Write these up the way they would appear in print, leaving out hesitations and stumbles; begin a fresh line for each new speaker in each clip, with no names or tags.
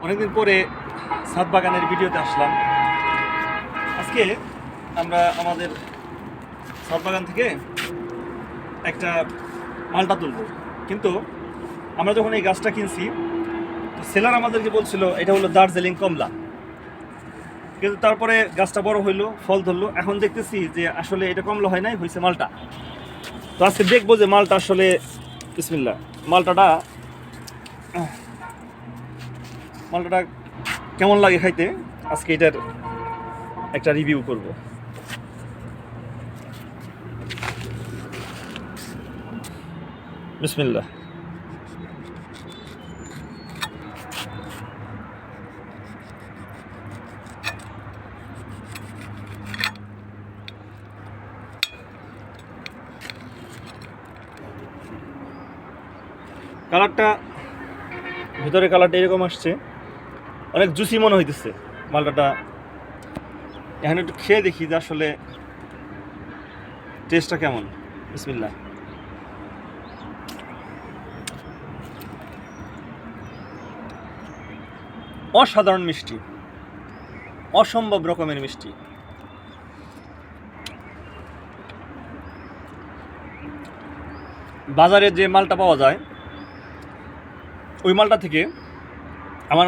অনেকদিন পরে ছাদ বাগানের ভিডিওতে আসলাম। আজকে আমরা আমাদের ছাদ বাগান থেকে একটা মালটা তুলব, কিন্তু আমরা যখন এই গাছটা কিনছি তো সেলার আমাদেরকে বলছিল এটা হলো দার্জিলিং কমলা, কিন্তু তারপরে গাছটা বড় হইলো, ফল ধরলো, এখন দেখতেছি যে আসলে এটা কমলা হয় নাই, হয়েছে মালটা। তো আজকে দেখবো যে মালটা আসলে বিসমিল্লাহ মালটাটা কেমন লাগে খাইতে। আজকে এটার একটা রিভিউ করব। বিসমিল্লাহ। কালারটা, ভিতরে কালারটা এরকম আসছে, অনেক জুসি মনে হইতেছে মালটাটা। এখন একটু খেয়ে দেখি যে আসলে টেস্টটা কেমন। বিসমিল্লাহ। অসাধারণ মিষ্টি, অসম্ভব রকমের মিষ্টি। বাজারে যে মালটা পাওয়া যায় ওই মালটা থেকে আমার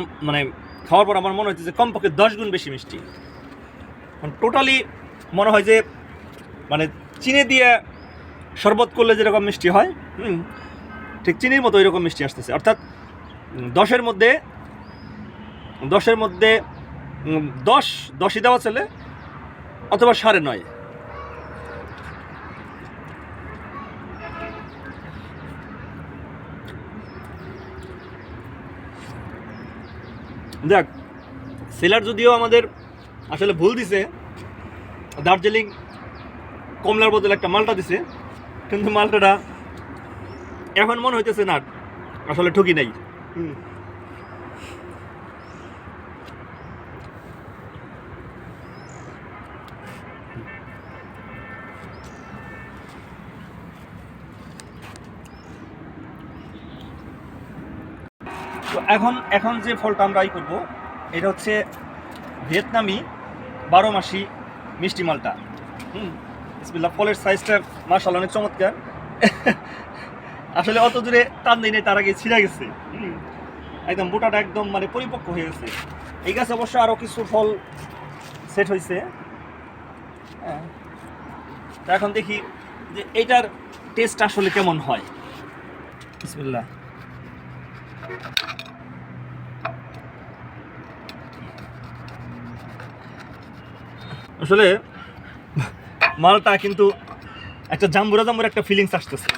খাওয়ার পর আমার মনে হচ্ছে যে কমপক্ষে 10 গুণ বেশি মিষ্টি। টোটালি মনে হয় যে চিনি দিয়ে শরবত করলে যেরকম মিষ্টি হয়, ঠিক চিনির মতো ওইরকম মিষ্টি আসতেছে। অর্থাৎ 10-এর মধ্যে 10ই দেওয়া চলে, অথবা 9.5। দেখ, সেলার যদিও আমাদের আসলে ভুল দিছে, দার্জিলিং কমলার বদলে একটা মালটা দিছে, কিন্তু মালটাটা এখন মনে হইতেছে না আসলে ঠকি নাই। তো এখন যে ফলটা আমরা করবো এটা হচ্ছে ভিয়েতনামি 12 মাসি মিষ্টি মালটা। বিসমিল্লাহ। ফলের সাইজটা মাশাআল্লাহ অনেক চমৎকার। আসলে অত দূরে টান দিই নেই, তার আগে ছিঁড়ে গেছে, একদম বোটাটা একদম পরিপক্ক হয়ে গেছে। এই গাছে অবশ্য আরও কিছু ফল সেট হয়েছে। হ্যাঁ, তো এখন দেখি যে এইটার টেস্ট আসলে কেমন হয়। বিসমিল্লাহ। আসলে মালটা কিন্তু একটা জাম্বুরা একটা ফিলিংস আসতেছে।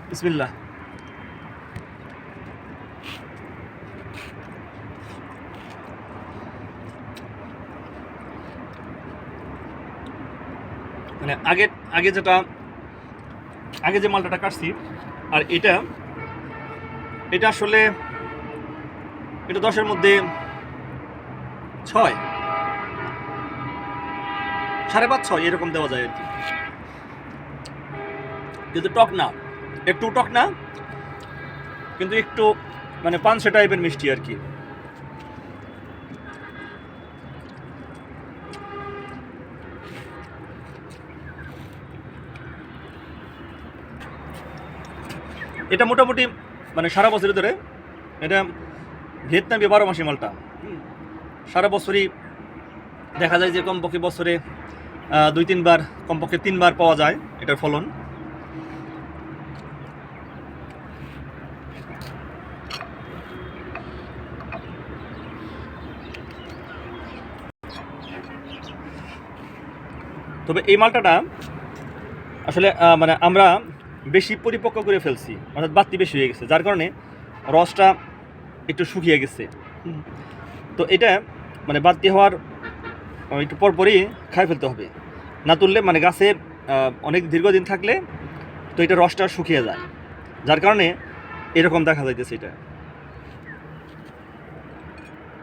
বিসমিল্লাহ। আগে যে মালটাটা কাটছি আর এটা আসলে এটা 10-এর মধ্যে 6, 5.5, 6 এরকম দেওয়া যায় আর কি। কিন্তু টক না, একটু টক না, কিন্তু একটু পানসে টাইপের মিষ্টি আর কি। এটা মোটামুটি সারা বছরের ধরে, এটা ভিয়েতনামি 12 মাসি মালটা। সারা বছরই দেখা যায় যে কমপক্ষে বছরে 2-3 বার, কমপক্ষে 3 বার পাওয়া যায় এটার ফলন। তবে এই মালটাটা আসলে আমরা বেশি পরিপক্ক করে ফেলছি, অর্থাৎ বাড়তি বেশি হয়ে গেছে, যার কারণে রসটা একটু শুকিয়ে গেছে। তো এটা বাড়তি হওয়ার একটু পরপরই খাই ফেলতে হবে, না তুললে গাছে অনেক দীর্ঘদিন থাকলে তো এটা রসটা শুকিয়ে যায়, যার কারণে এরকম দেখা যাইতেছে এটা।